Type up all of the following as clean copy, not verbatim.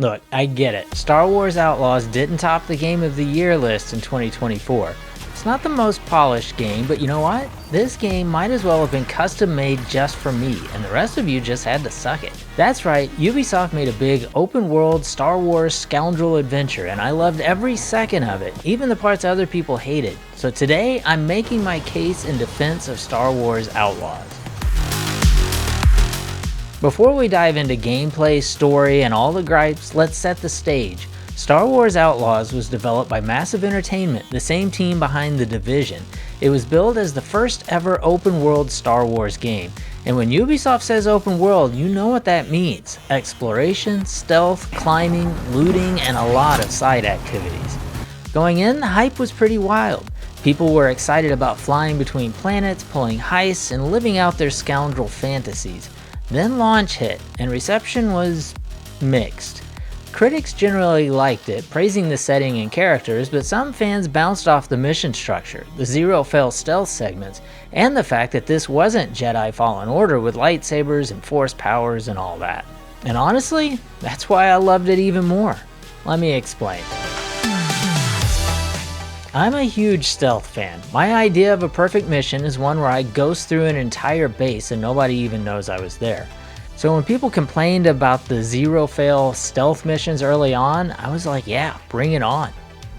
Look, I get it. Star Wars Outlaws didn't top the Game of the Year list in 2024. It's not the most polished game, but you know what? This game might as well have been custom made just for me, and the rest of you just had to suck it. That's right, Ubisoft made a big open world Star Wars scoundrel adventure, and I loved every second of it, even the parts other people hated. So today, I'm making my case in defense of Star Wars Outlaws. Before we dive into gameplay, story, and all the gripes, let's set the stage. Star Wars Outlaws was developed by Massive Entertainment, the same team behind The Division. It was billed as the first ever open world Star Wars game. And when Ubisoft says open world, you know what that means. Exploration, stealth, climbing, looting, and a lot of side activities. Going in, the hype was pretty wild. People were excited about flying between planets, pulling heists, and living out their scoundrel fantasies. Then launch hit, and reception was mixed. Critics generally liked it, praising the setting and characters, but some fans bounced off the mission structure, the zero-fail stealth segments, and the fact that this wasn't Jedi Fallen Order with lightsabers and force powers and all that. And honestly, that's why I loved it even more. Let me explain. I'm a huge stealth fan. My idea of a perfect mission is one where I ghost through an entire base and nobody even knows I was there. So when people complained about the zero-fail stealth missions early on, I was like, yeah, bring it on.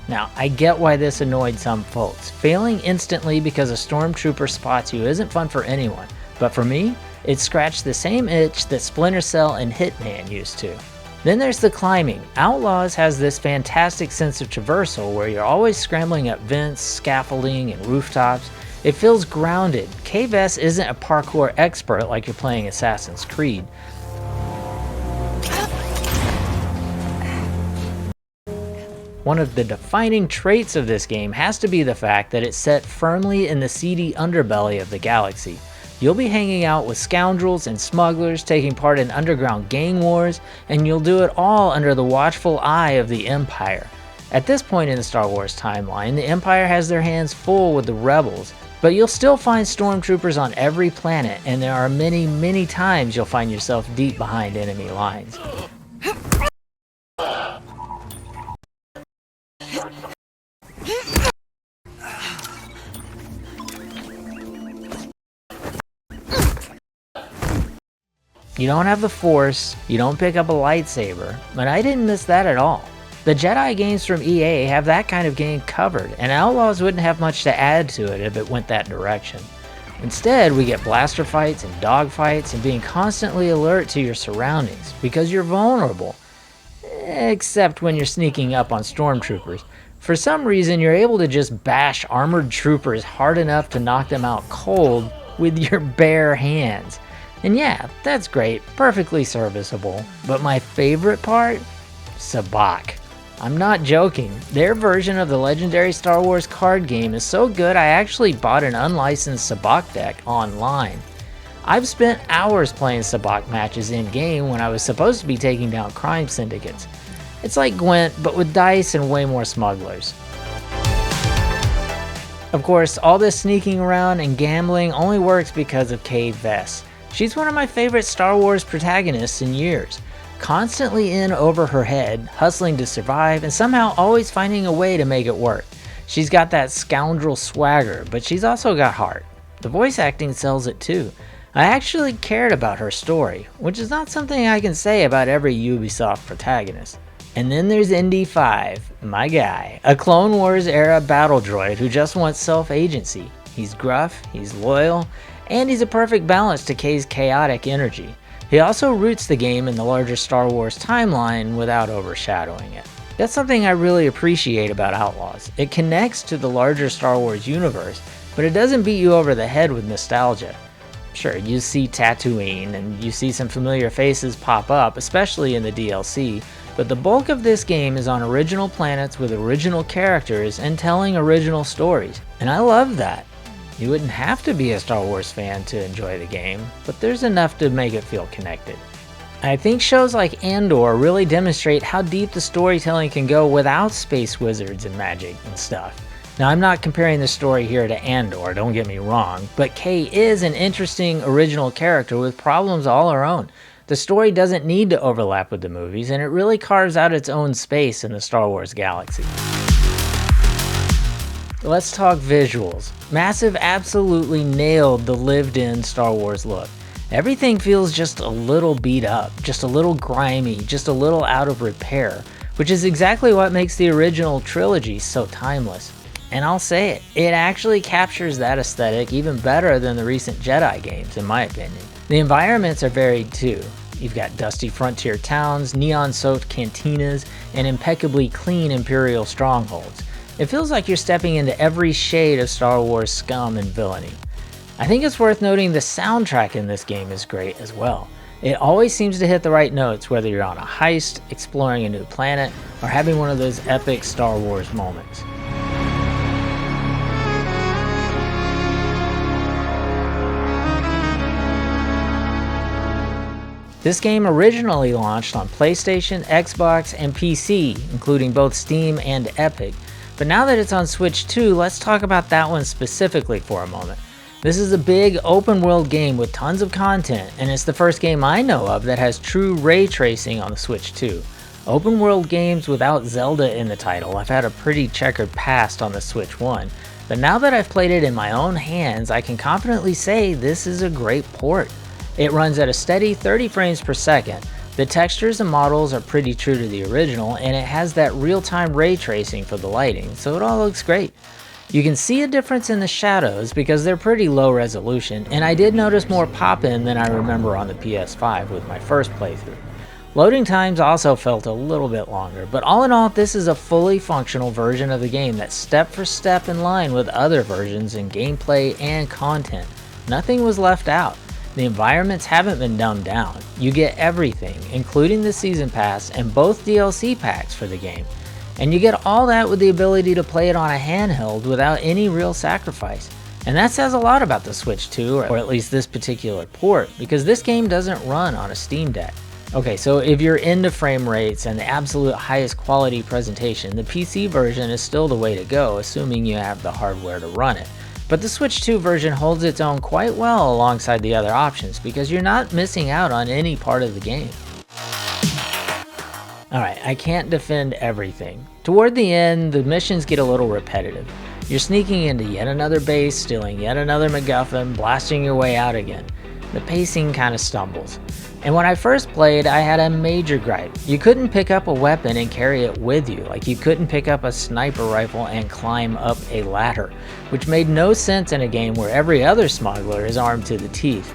Now, I get why this annoyed some folks. Failing instantly because a stormtrooper spots you isn't fun for anyone, but for me, it scratched the same itch that Splinter Cell and Hitman used to. Then there's the climbing. Outlaws has this fantastic sense of traversal where you're always scrambling up vents, scaffolding, and rooftops. It feels grounded. Kay Vess isn't a parkour expert like you're playing Assassin's Creed. One of the defining traits of this game has to be the fact that it's set firmly in the seedy underbelly of the galaxy. You'll be hanging out with scoundrels and smugglers, taking part in underground gang wars, and you'll do it all under the watchful eye of the Empire. At this point in the Star Wars timeline, the Empire has their hands full with the rebels, but you'll still find stormtroopers on every planet, and there are many times you'll find yourself deep behind enemy lines. You don't have the Force, you don't pick up a lightsaber, but I didn't miss that at all. The Jedi games from EA have that kind of game covered, and Outlaws wouldn't have much to add to it if it went that direction. Instead, we get blaster fights and dogfights and being constantly alert to your surroundings, because you're vulnerable. Except when you're sneaking up on stormtroopers. For some reason, you're able to just bash armored troopers hard enough to knock them out cold with your bare hands. And yeah, that's great, perfectly serviceable. But my favorite part? Sabacc. I'm not joking. Their version of the legendary Star Wars card game is so good I actually bought an unlicensed Sabacc deck online. I've spent hours playing Sabacc matches in-game when I was supposed to be taking down crime syndicates. It's like Gwent, but with dice and way more smugglers. Of course, all this sneaking around and gambling only works because of Kay Vess. She's one of my favorite Star Wars protagonists in years. Constantly in over her head, hustling to survive, and somehow always finding a way to make it work. She's got that scoundrel swagger, but she's also got heart. The voice acting sells it too. I actually cared about her story, which is not something I can say about every Ubisoft protagonist. And then there's ND-5, my guy, a Clone Wars era battle droid who just wants self-agency. He's gruff, he's loyal, and he's a perfect balance to Kay's chaotic energy. He also roots the game in the larger Star Wars timeline without overshadowing it. That's something I really appreciate about Outlaws. It connects to the larger Star Wars universe, but it doesn't beat you over the head with nostalgia. Sure, you see Tatooine, and you see some familiar faces pop up, especially in the DLC, but the bulk of this game is on original planets with original characters and telling original stories, and I love that. You wouldn't have to be a Star Wars fan to enjoy the game, but there's enough to make it feel connected. I think shows like Andor really demonstrate how deep the storytelling can go without space wizards and magic and stuff. Now, I'm not comparing the story here to Andor, don't get me wrong, but Kay is an interesting original character with problems all her own. The story doesn't need to overlap with the movies, and it really carves out its own space in the Star Wars galaxy. Let's talk visuals. Massive absolutely nailed the lived-in Star Wars look. Everything feels just a little beat up, just a little grimy, just a little out of repair, which is exactly what makes the original trilogy so timeless. And I'll say it, it actually captures that aesthetic even better than the recent Jedi games, in my opinion. The environments are varied too. You've got dusty frontier towns, neon-soaked cantinas, and impeccably clean Imperial strongholds. It feels like you're stepping into every shade of Star Wars scum and villainy. I think it's worth noting the soundtrack in this game is great as well. It always seems to hit the right notes whether you're on a heist, exploring a new planet, or having one of those epic Star Wars moments. This game originally launched on PlayStation, Xbox, and PC, including both Steam and Epic. But now that it's on Switch 2, let's talk about that one specifically for a moment. This is a big open world game with tons of content, and it's the first game I know of that has true ray tracing on the Switch 2. Open world games without Zelda in the title have had a pretty checkered past on the Switch 1, but now that I've played it in my own hands, I can confidently say this is a great port. It runs at a steady 30 frames per second. The textures and models are pretty true to the original, and it has that real-time ray tracing for the lighting, so it all looks great. You can see a difference in the shadows because they're pretty low resolution, and I did notice more pop-in than I remember on the PS5 with my first playthrough. Loading times also felt a little bit longer, but all in all, this is a fully functional version of the game that's step for step in line with other versions in gameplay and content. Nothing was left out. The environments haven't been dumbed down. You get everything, including the Season Pass and both DLC packs for the game. And you get all that with the ability to play it on a handheld without any real sacrifice. And that says a lot about the Switch 2, or at least this particular port, because this game doesn't run on a Steam Deck. Okay, so if you're into frame rates and the absolute highest quality presentation, the PC version is still the way to go, assuming you have the hardware to run it. But the Switch 2 version holds its own quite well alongside the other options, because you're not missing out on any part of the game. Alright, I can't defend everything. Toward the end, the missions get a little repetitive. You're sneaking into yet another base, stealing yet another MacGuffin, blasting your way out again. The pacing kind of stumbles. And when I first played, I had a major gripe. You couldn't pick up a weapon and carry it with you, like you couldn't pick up a sniper rifle and climb up a ladder, which made no sense in a game where every other smuggler is armed to the teeth.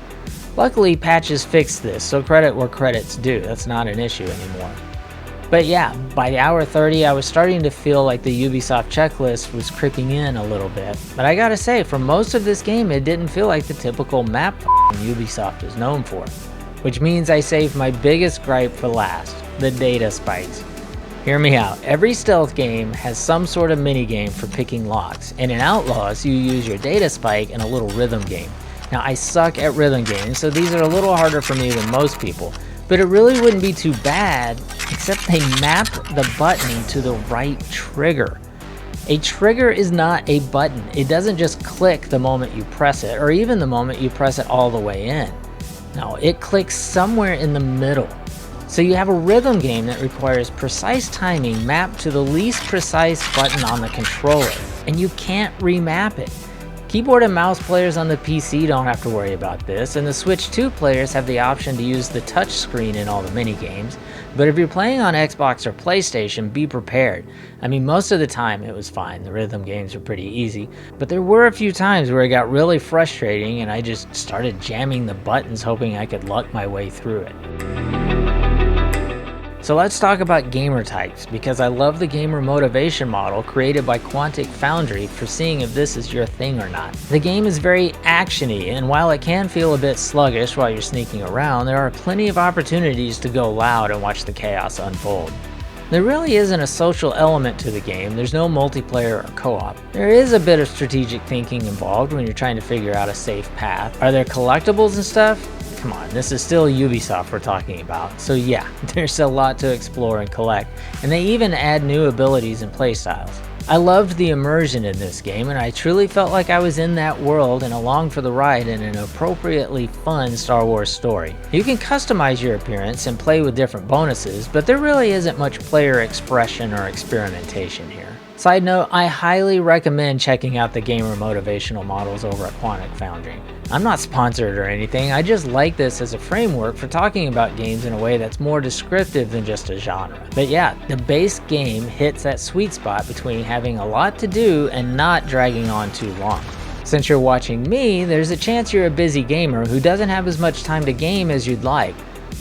Luckily, patches fixed this, so credit where credit's due. That's not an issue anymore. But yeah, by hour 30 I was starting to feel like the Ubisoft checklist was creeping in a little bit. But I gotta say, for most of this game it didn't feel like the typical map Ubisoft is known for. Which means I saved my biggest gripe for last, the data spikes. Hear me out, every stealth game has some sort of minigame for picking locks, and in Outlaws you use your data spike in a little rhythm game. Now I suck at rhythm games, so these are a little harder for me than most people. But it really wouldn't be too bad, except they mapped the button to the right trigger. A trigger is not a button. It doesn't just click the moment you press it, or even the moment you press it all the way in. No, it clicks somewhere in the middle. So you have a rhythm game that requires precise timing mapped to the least precise button on the controller, and you can't remap it. Keyboard and mouse players on the PC don't have to worry about this, and the Switch 2 players have the option to use the touchscreen in all the minigames, but if you're playing on Xbox or PlayStation, be prepared. I mean, most of the time it was fine, the rhythm games were pretty easy, but there were a few times where it got really frustrating and I just started jamming the buttons hoping I could luck my way through it. So let's talk about gamer types, because I love the gamer motivation model created by Quantic Foundry for seeing if this is your thing or not. The game is very actiony, and while it can feel a bit sluggish while you're sneaking around, there are plenty of opportunities to go loud and watch the chaos unfold. There really isn't a social element to the game, there's no multiplayer or co-op. There is a bit of strategic thinking involved when you're trying to figure out a safe path. Are there collectibles and stuff? Come on, this is still Ubisoft we're talking about, so yeah, there's a lot to explore and collect, and they even add new abilities and playstyles. I loved the immersion in this game, and I truly felt like I was in that world and along for the ride in an appropriately fun Star Wars story. You can customize your appearance and play with different bonuses, but there really isn't much player expression or experimentation here. Side note, I highly recommend checking out the gamer motivational models over at Quantic Foundry. I'm not sponsored or anything, I just like this as a framework for talking about games in a way that's more descriptive than just a genre. But yeah, the base game hits that sweet spot between having a lot to do and not dragging on too long. Since you're watching me, there's a chance you're a busy gamer who doesn't have as much time to game as you'd like.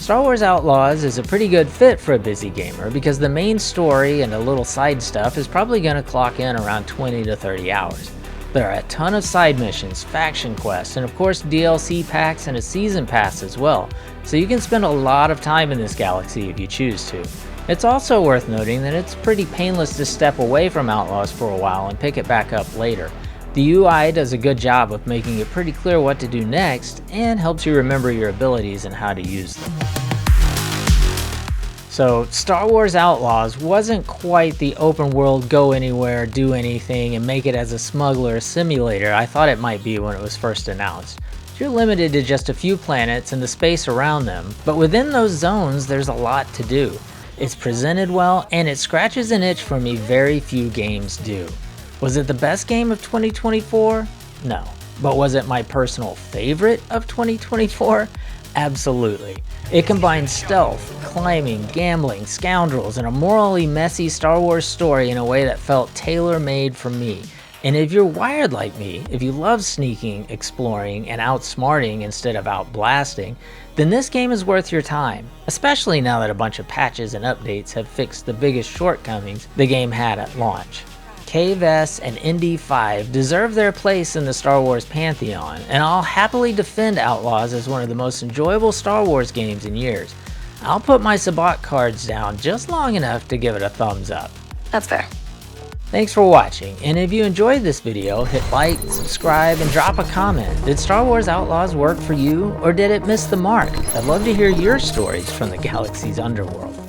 Star Wars Outlaws is a pretty good fit for a busy gamer because the main story and a little side stuff is probably going to clock in around 20 to 30 hours. There are a ton of side missions, faction quests, and of course DLC packs and a season pass as well, so you can spend a lot of time in this galaxy if you choose to. It's also worth noting that it's pretty painless to step away from Outlaws for a while and pick it back up later. The UI does a good job of making it pretty clear what to do next and helps you remember your abilities and how to use them. So Star Wars Outlaws wasn't quite the open world go anywhere, do anything, and make it as a smuggler simulator I thought it might be when it was first announced. You're limited to just a few planets and the space around them, but within those zones there's a lot to do. It's presented well, and it scratches an itch for me very few games do. Was it the best game of 2024? No. But was it my personal favorite of 2024? Absolutely. It combines stealth, climbing, gambling, scoundrels, and a morally messy Star Wars story in a way that felt tailor-made for me. And if you're wired like me, if you love sneaking, exploring, and outsmarting instead of outblasting, then this game is worth your time, especially now that a bunch of patches and updates have fixed the biggest shortcomings the game had at launch. Kay Vess and ND-5 deserve their place in the Star Wars pantheon, and I'll happily defend Outlaws as one of the most enjoyable Star Wars games in years. I'll put my Sabacc cards down just long enough to give it a thumbs up. That's fair. Thanks for watching, and if you enjoyed this video, hit like, subscribe, and drop a comment. Did Star Wars Outlaws work for you, or did it miss the mark? I'd love to hear your stories from the galaxy's underworld.